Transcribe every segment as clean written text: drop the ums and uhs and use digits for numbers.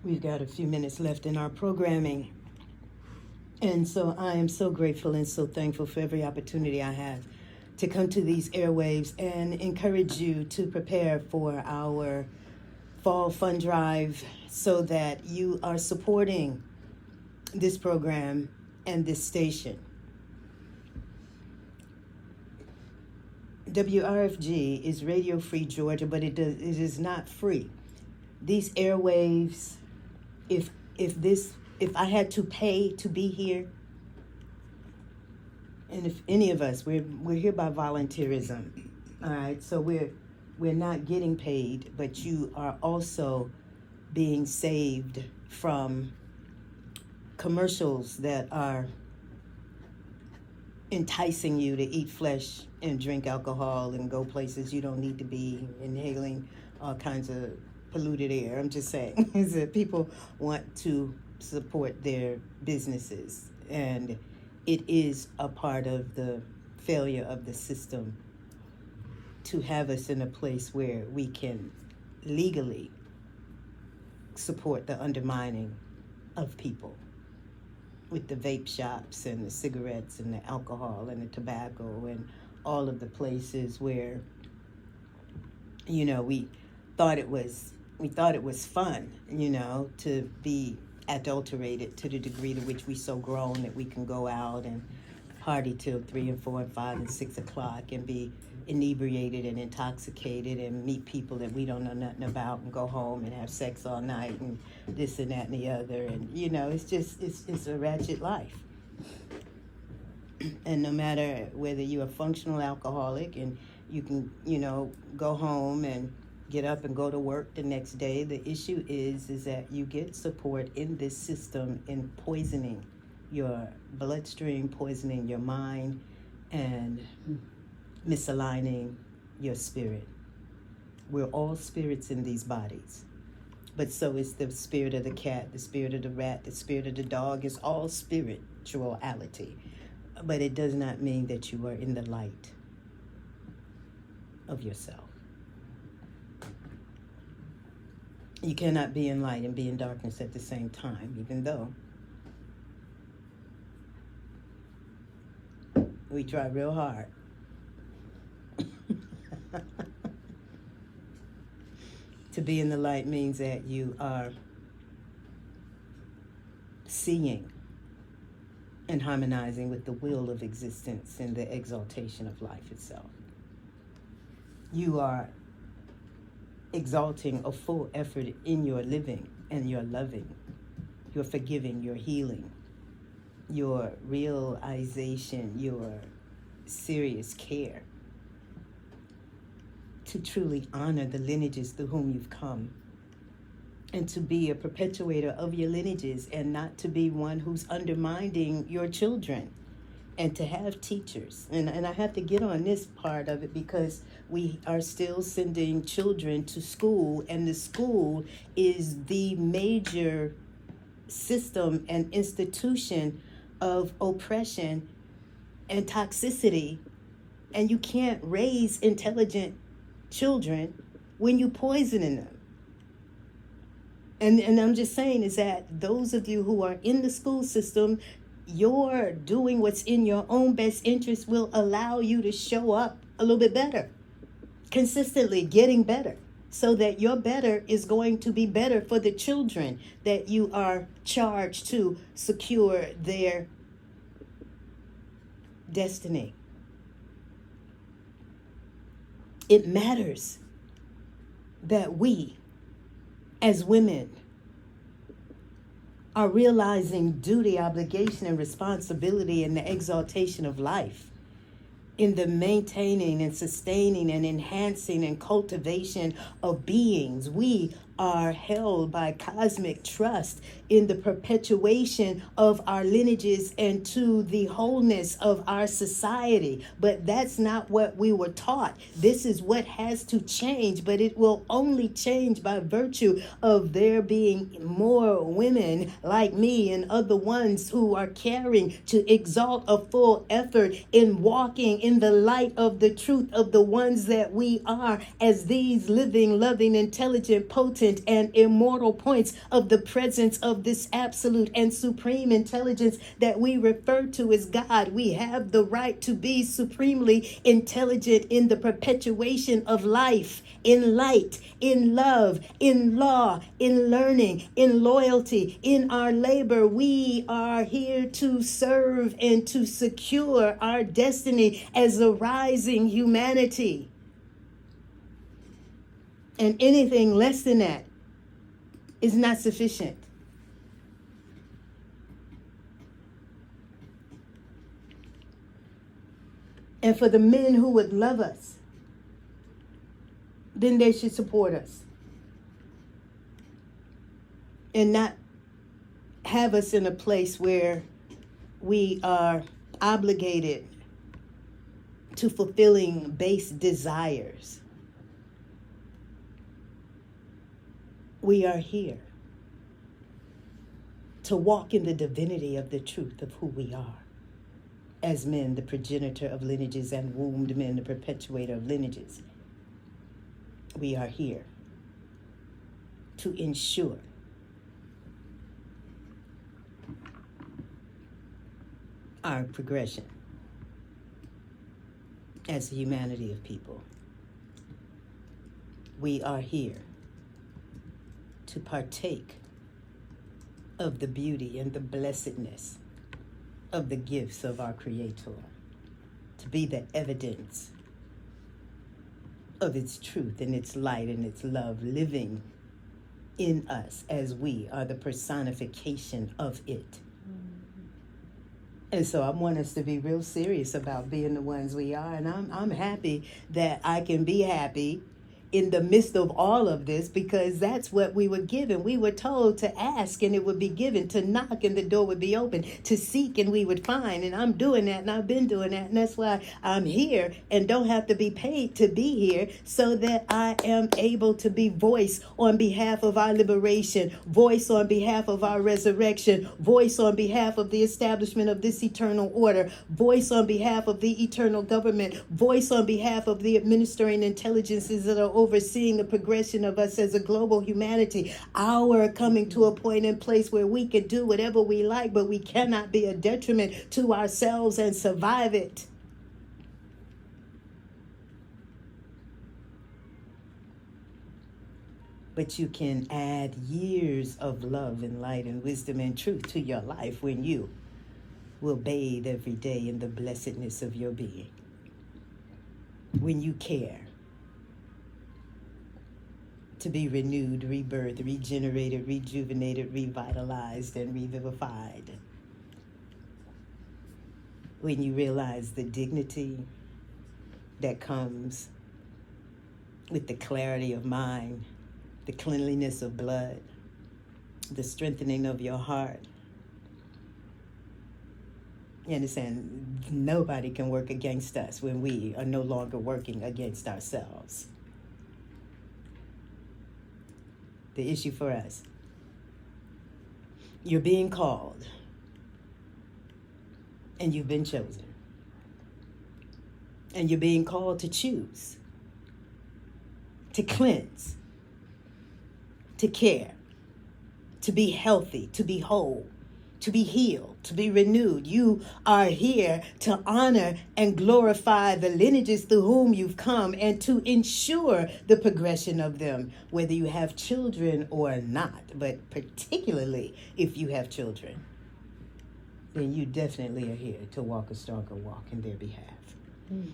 We've got a few minutes left in our programming. And so I am so grateful and so thankful for every opportunity I have to come to these airwaves and encourage you to prepare for our fall fund drive so that you are supporting this program and this station. WRFG is Radio Free Georgia, but it is not free. These airwaves, if I had to pay to be here, and if any of us, we're here by volunteerism, all right? So we're not getting paid, but you are also being saved from commercials that are enticing you to eat flesh and drink alcohol and go places you don't need to be, inhaling all kinds of polluted air. I'm just saying is that people want to support their businesses, and it is a part of the failure of the system to have us in a place where we can legally support the undermining of people with the vape shops and the cigarettes and the alcohol and the tobacco and all of the places where, you know, we thought it was fun, you know, to be adulterated to the degree to which we so grown that we can go out and party till 3 and 4 and 5 and 6 o'clock and be inebriated and intoxicated and meet people that we don't know nothing about and go home and have sex all night and this and that and the other. And, you know, it's a ratchet life. And no matter whether you're a functional alcoholic and you can, you know, go home and get up and go to work the next day, the issue is that you get support in this system in poisoning your bloodstream, poisoning your mind, and misaligning your spirit. We're all spirits in these bodies. But so is the spirit of the cat, the spirit of the rat, the spirit of the dog. It's all spirituality. But it does not mean that you are in the light of yourself. You cannot be in light and be in darkness at the same time, even though we try real hard. To be in the light means that you are seeing and harmonizing with the will of existence and the exaltation of life itself. You are exalting a full effort in your living and your loving, your forgiving, your healing, your realization, your serious care to truly honor the lineages through whom you've come, and to be a perpetuator of your lineages and not to be one who's undermining your children, and to have teachers. And I have to get on this part of it because we are still sending children to school, and the school is the major system and institution of oppression and toxicity. And you can't raise intelligent children when you poisoning them. And I'm just saying is that those of you who are in the school system, you're doing what's in your own best interest will allow you to show up a little bit better, consistently getting better, so that your better is going to be better for the children that you are charged to secure their destiny. It matters that we, as women, are realizing duty, obligation, and responsibility in the exaltation of life, in the maintaining and sustaining and enhancing and cultivation of beings. We are held by cosmic trust in the perpetuation of our lineages and to the wholeness of our society. But that's not what we were taught. This is what has to change, but it will only change by virtue of there being more women like me and other ones who are caring to exalt a full effort in walking in the light of the truth of the ones that we are as these living, loving, intelligent, potent ancient and immortal points of the presence of this absolute and supreme intelligence that we refer to as God. We have the right to be supremely intelligent in the perpetuation of life, in light, in love, in law, in learning, in loyalty, in our labor. We are here to serve and to secure our destiny as a rising humanity. And anything less than that is not sufficient. And for the men who would love us, then they should support us and not have us in a place where we are obligated to fulfilling base desires. We are here to walk in the divinity of the truth of who we are. As men, the progenitor of lineages, and wombed men, the perpetuator of lineages. We are here to ensure our progression as a humanity of people. We are here to partake of the beauty and the blessedness of the gifts of our Creator, to be the evidence of its truth and its light and its love living in us as we are the personification of it. And so I want us to be real serious about being the ones we are. And I'm happy that I can be happy in the midst of all of this, because that's what we were given. We were told to ask and it would be given, to knock and the door would be open, to seek and we would find. And I'm doing that, and I've been doing that. And that's why I'm here and don't have to be paid to be here, so that I am able to be voice on behalf of our liberation, voice on behalf of our resurrection, voice on behalf of the establishment of this eternal order, voice on behalf of the eternal government, voice on behalf of the administering intelligences that are overseeing the progression of us as a global humanity. Our coming to a point in place where we can do whatever we like, but we cannot be a detriment to ourselves and survive it. But you can add years of love and light and wisdom and truth to your life when you will bathe every day in the blessedness of your being. When you care to be renewed, rebirthed, regenerated, rejuvenated, revitalized, and revivified. When you realize the dignity that comes with the clarity of mind, the cleanliness of blood, the strengthening of your heart. You understand? Nobody can work against us when we are no longer working against ourselves. The issue for us: you're being called and you've been chosen, and you're being called to choose, to cleanse, to care, to be healthy, to be whole, to be healed, to be renewed. You are here to honor and glorify the lineages through whom you've come, and to ensure the progression of them, whether you have children or not. But particularly if you have children, then you definitely are here to walk a stronger walk in their behalf.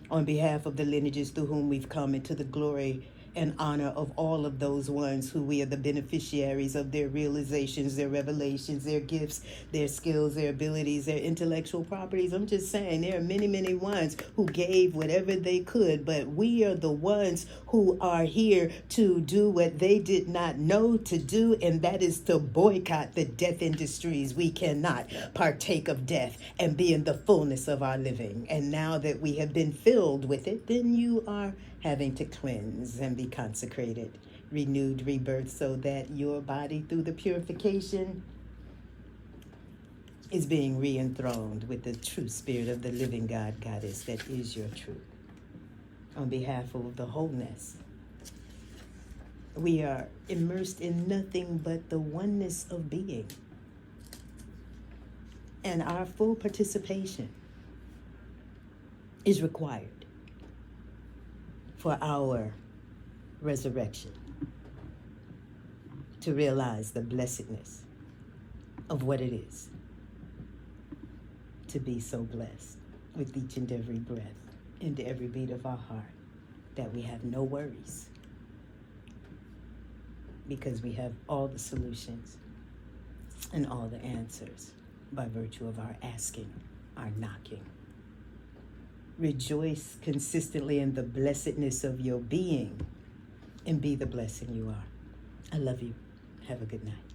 On behalf of the lineages through whom we've come, into the glory and honor of all of those ones who we are the beneficiaries of their realizations, their revelations, their gifts, their skills, their abilities, their intellectual properties. I'm just saying, there are many, many ones who gave whatever they could, but we are the ones who are here to do what they did not know to do, and that is to boycott the death industries. We cannot partake of death and be in the fullness of our living. And now that we have been filled with it, then you are having to cleanse and be consecrated, renewed, rebirth, so that your body, through the purification, is being re-enthroned with the true spirit of the living God, Goddess, that is your truth. On behalf of the wholeness We are immersed in nothing but the oneness of being. And our full participation is required for our resurrection, to realize the blessedness of what it is to be so blessed with each and every breath and every beat of our heart, that we have no worries, because we have all the solutions and all the answers by virtue of our asking, our knocking. Rejoice consistently in the blessedness of your being and be the blessing you are. I love you. Have a good night.